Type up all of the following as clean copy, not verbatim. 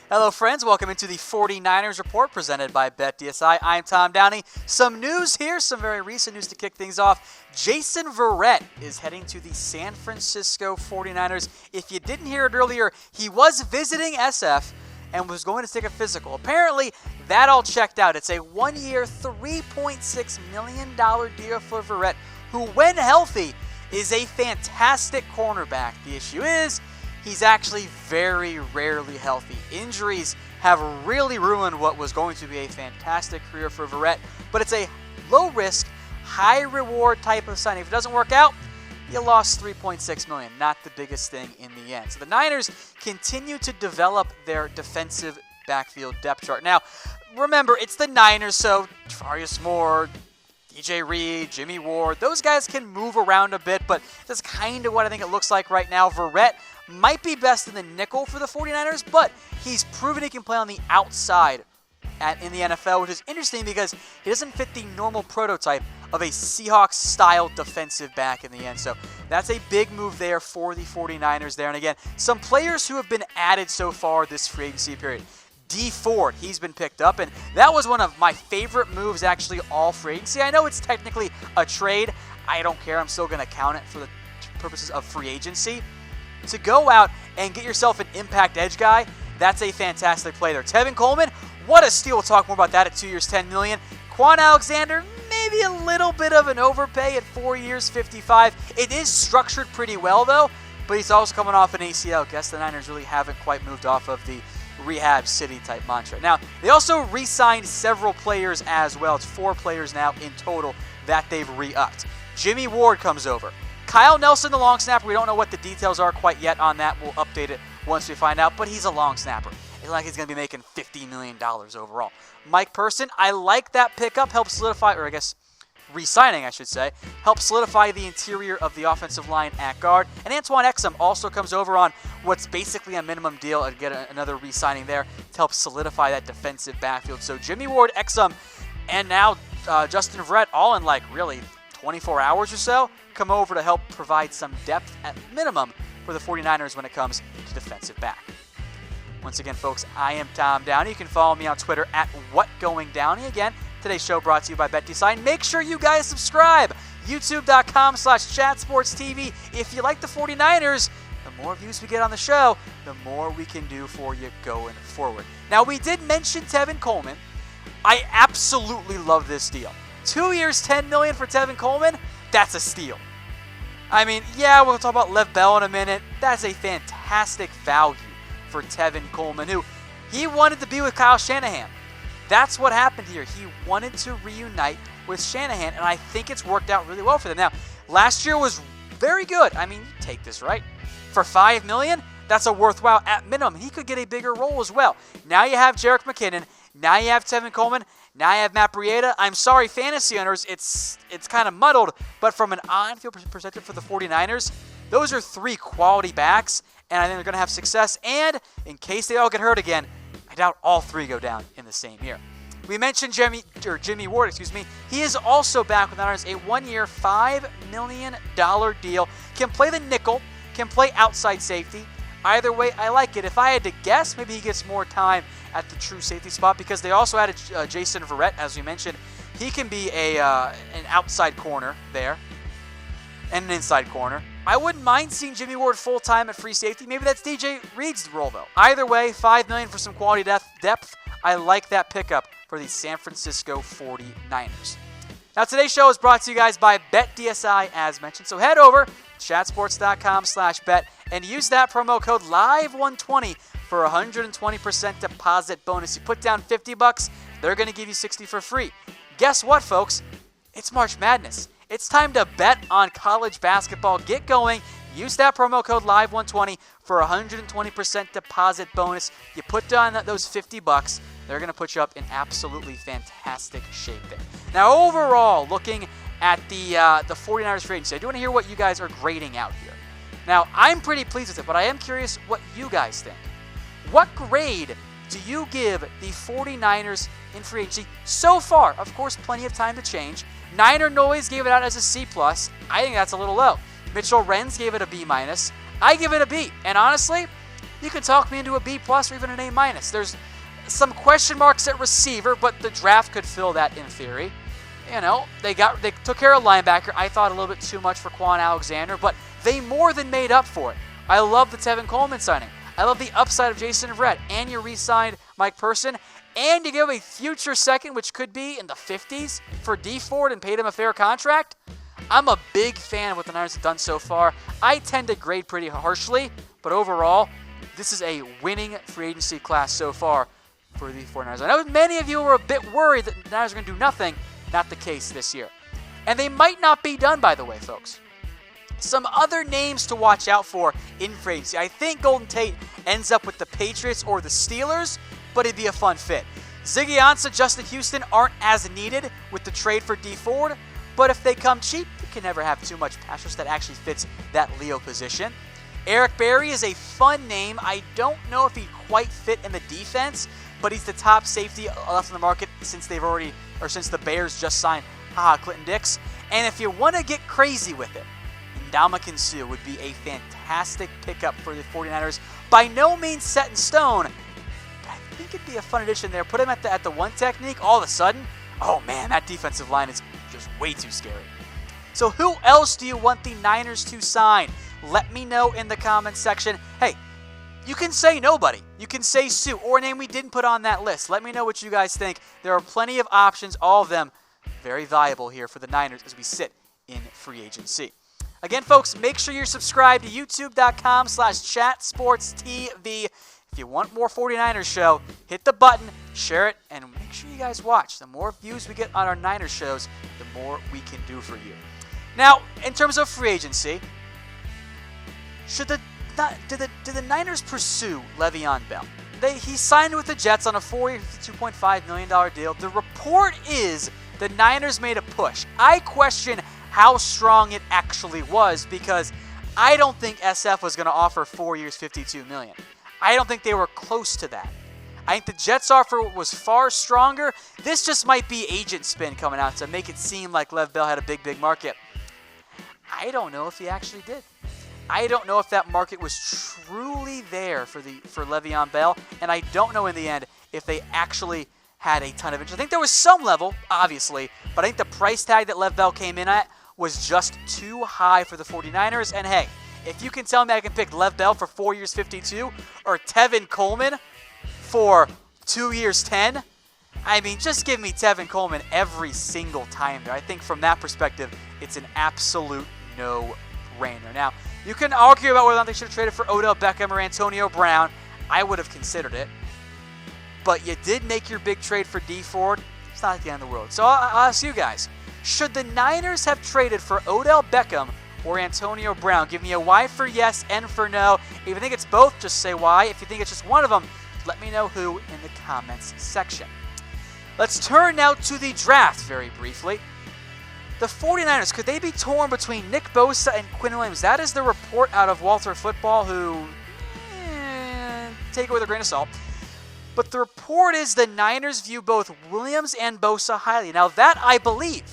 Hello friends, welcome into the 49ers Report presented by BetDSI. I'm Tom Downey. Some news here, some very recent news to kick things off. Jason Verrett is heading to the San Francisco 49ers. If you didn't hear it earlier, he was visiting SF and was going to take a physical. Apparently, that all checked out. It's a one-year, $3.6 million deal for Verrett, who, when healthy, is a fantastic cornerback. The issue is, he's actually very rarely healthy. Injuries have really ruined what was going to be a fantastic career for Verrett, but it's a low-risk, high-reward type of signing. If it doesn't work out, you lost $3.6 million. Not the biggest thing in the end. So the Niners continue to develop their defensive backfield depth chart. Now, remember, it's the Niners, so Tavarius Moore, DJ Reed, Jimmy Ward, those guys can move around a bit, but that's kind of what I think it looks like right now. Verrett might be best in the nickel for the 49ers, but he's proven he can play on the outside in the NFL, which is interesting because he doesn't fit the normal prototype of a Seahawks-style defensive back in the end. So that's a big move there for the 49ers there. And again, some players who have been added so far this free agency period. D Ford, he's been picked up, and that was one of my favorite moves actually all free agency. I know it's technically a trade. I don't care. I'm still going to count it for the purposes of free agency. To go out and get yourself an impact edge guy, that's a fantastic play there. Tevin Coleman, what a steal. We'll talk more about that at 2 years, $10 million. Quan Alexander, maybe a little bit of an overpay at 4 years, $55. It is structured pretty well, though, but he's also coming off an ACL. Guess the Niners really haven't quite moved off of the rehab city type mantra. Now, they also re-signed several players as well. It's 4 players now in total that they've re-upped. Jimmy Ward comes over. Kyle Nelson, the long snapper, we don't know what the details are quite yet on that. We'll update it once we find out, but he's a long snapper. It's like he's going to be making $50 million overall. Mike Person, I like that pickup, helps solidify, or I guess re-signing, I should say, helps solidify the interior of the offensive line at guard. And Antoine Exum also comes over on what's basically a minimum deal and get another re-signing there to help solidify that defensive backfield. So Jimmy Ward, Exum, and now Justin Verrett, all in like really 24 hours or so, come over to help provide some depth at minimum for the 49ers when it comes to defensive back. Once again, folks, I am Tom Downey. You can follow me on Twitter at WhatGoingDowney. Again, today's show brought to you by BetDSI. Make sure you guys subscribe. YouTube.com/ChatSportsTV. If you like the 49ers, the more views we get on the show, the more we can do for you going forward. Now, we did mention Tevin Coleman. I absolutely love this deal. 2 years, $10 million for Tevin Coleman. That's a steal. I mean, yeah, we'll talk about Lev Bell in a minute. That's a fantastic value for Tevin Coleman, who he wanted to be with Kyle Shanahan. That's what happened here. He wanted to reunite with Shanahan, and I think it's worked out really well for them. Now, last year was very good. I mean, you take this, right? For $5 million, that's a worthwhile at minimum. He could get a bigger role as well. Now you have Jerick McKinnon. Now you have Tevin Coleman. Now you have Matt Breida. I'm sorry, fantasy owners, it's kind of muddled, but from an on-field perspective for the 49ers, those are 3 quality backs, and I think they're going to have success. And in case they all get hurt again, I doubt all 3 go down in the same year. We mentioned Jimmy Ward, He is also back with the Niners, a one-year, $5 million deal. Can play the nickel, can play outside safety. Either way, I like it. If I had to guess, maybe he gets more time at the true safety spot because they also added Jason Verrett, as we mentioned. He can be an outside corner there and an inside corner. I wouldn't mind seeing Jimmy Ward full-time at free safety. Maybe that's DJ Reed's role, though. Either way, $5 million for some quality depth. I like that pickup for the San Francisco 49ers. Now, today's show is brought to you guys by BetDSI, as mentioned. So head over to chatsports.com/bet and use that promo code LIVE120 for a 120% deposit bonus. You put down $50, they're going to give you $60 for free. Guess what, folks? It's March Madness. It's time to bet on college basketball. Get going. Use that promo code LIVE120 for a 120% deposit bonus. You put down those $50, they're going to put you up in absolutely fantastic shape there. Now, overall, looking at the 49ers free agency, I do want to hear what you guys are grading out here. Now, I'm pretty pleased with it, but I am curious what you guys think. What grade do you give the 49ers in free agency so far? Of course, plenty of time to change. Niner Noise gave it out as a C+. I think that's a little low. Mitchell Renz gave it a B-. I give it a B. And honestly, you can talk me into a B+ or even an A-. There's some question marks at receiver, but the draft could fill that in theory. You know, they took care of linebacker. I thought a little bit too much for Quan Alexander, but they more than made up for it. I love the Tevin Coleman signing. I love the upside of Jason Verrett, and you re-signed Mike Person, and you give a future second, which could be in the 50s, for D Ford and paid him a fair contract. I'm a big fan of what the Niners have done so far. I tend to grade pretty harshly, but overall, this is a winning free agency class so far for the 49ers. I know many of you were a bit worried that the Niners are going to do nothing. Not the case this year. And they might not be done, by the way, folks. Some other names to watch out for in free agency. I think Golden Tate ends up with the Patriots or the Steelers, but it'd be a fun fit. Ziggy Ansah, Justin Houston aren't as needed with the trade for D Ford, but if they come cheap, you can never have too much pass rush that actually fits that Leo position. Eric Berry is a fun name. I don't know if he'd quite fit in the defense, but he's the top safety left on the market since the Bears just signed Clinton Dix. And if you want to get crazy with it, Ndamukong Suh would be a fantastic pickup for the 49ers. By no means set in stone, but I think it'd be a fun addition there. Put him at the one technique, all of a sudden, oh man, that defensive line is just way too scary. So who else do you want the Niners to sign? Let me know in the comments section. Hey, you can say nobody. You can say Suh, or a name we didn't put on that list. Let me know what you guys think. There are plenty of options, all of them very valuable here for the Niners as we sit in free agency. Again, folks, make sure you're subscribed to youtube.com/chatsportstv. If you want more 49ers show, hit the button, share it, and make sure you guys watch. The more views we get on our Niners shows, the more we can do for you. Now, in terms of free agency, did the Niners pursue Le'Veon Bell? He signed with the Jets on a 4-year, $2.5 million deal. The report is the Niners made a push. I question how strong it actually was because I don't think SF was going to offer 4 years, $52 million. I don't think they were close to that. I think the Jets' offer was far stronger. This just might be agent spin coming out to make it seem like Lev Bell had a big market. I don't know if he actually did. I don't know if that market was truly there for Le'Veon Bell, and I don't know in the end if they actually had a ton of interest. I think there was some level, obviously, but I think the price tag that Lev Bell came in at was just too high for the 49ers. And hey, if you can tell me I can pick Lev Bell for 4 years, $52, or Tevin Coleman for 2 years, $10, I mean, just give me Tevin Coleman every single time there. I think from that perspective, it's an absolute no-brainer. Now, you can argue about whether or not they should have traded for Odell Beckham or Antonio Brown. I would have considered it. But you did make your big trade for D Ford. It's not the end of the world. So I'll ask you guys, should the Niners have traded for Odell Beckham or Antonio Brown? Give me a Y for yes, N for no. If you think it's both, just say Y. If you think it's just one of them, let me know who in the comments section. Let's turn now to the draft very briefly. The 49ers, could they be torn between Nick Bosa and Quinnen WIlliams? That is the report out of Walter Football, who, take it with a grain of salt. But the report is the Niners view both Williams and Bosa highly. Now that I believe,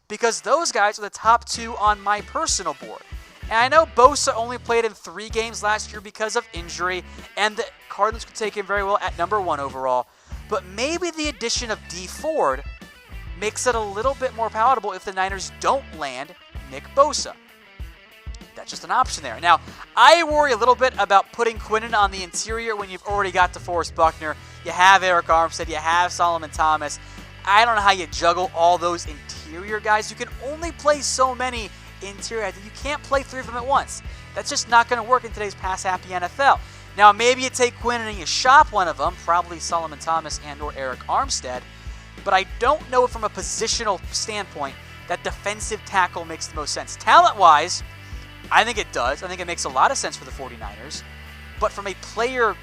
because those guys are the top two on my personal board. And I know Bosa only played in 3 games last year because of injury, and the Cardinals could take him very well at number 1 overall. But maybe the addition of D Ford makes it a little bit more palatable if the Niners don't land Nick Bosa. That's just an option there. Now, I worry a little bit about putting Quinnen on the interior when you've already got DeForest Buckner. You have Eric Armstead. You have Solomon Thomas. I don't know how you juggle all those interior guys. You can only play so many interior guys. You can't play 3 of them at once. That's just not going to work in today's pass-happy NFL. Now, maybe you take Quinnen and you shop one of them, probably Solomon Thomas and or Eric Armstead. But I don't know from a positional standpoint that defensive tackle makes the most sense. Talent-wise, I think it does. I think it makes a lot of sense for the 49ers. But from a player-wise,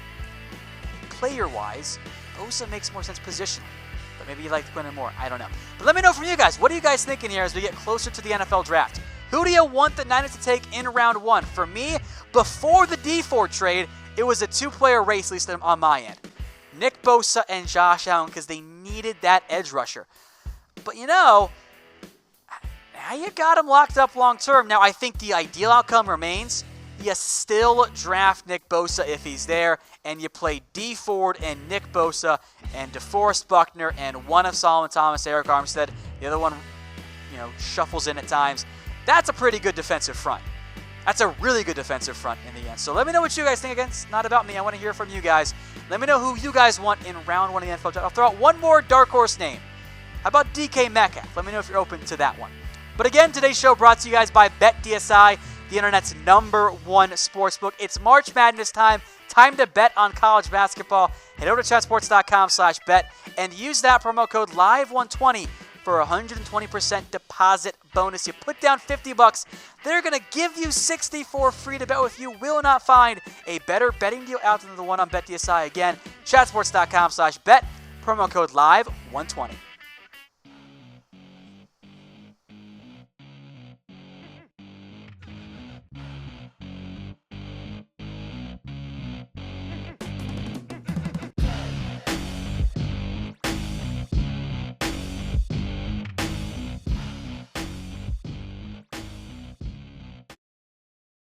Bosa makes more sense positionally. But maybe you like Quinnen more. I don't know. But let me know from you guys. What are you guys thinking here as we get closer to the NFL draft? Who do you want the Niners to take in round 1? For me, before the D Ford trade, it was a 2-player race, at least on my end. Nick Bosa and Josh Allen, because they needed that edge rusher. But now you got him locked up long term. Now I think the ideal outcome remains you still draft Nick Bosa if he's there, and you play D Ford and Nick Bosa and DeForest Buckner and one of Solomon Thomas, Eric Armstead. The other one, shuffles in at times. That's a pretty good defensive front. That's a really good defensive front in the end. So let me know what you guys think. Again, it's not about me. I want to hear from you guys. Let me know who you guys want in round 1 of the NFL draft. I'll throw out one more dark horse name. How about DK Metcalf? Let me know if you're open to that one. But again, today's show brought to you guys by BetDSI, the internet's #1 sportsbook. It's March Madness time. Time to bet on college basketball. Head over to chatsports.com/bet and use that promo code LIVE120 for a 120% deposit bonus. You put down $50, they're going to give you $64 free to bet with. You will not find a better betting deal out than the one on BetDSI. Again, chatsports.com/bet, promo code LIVE120.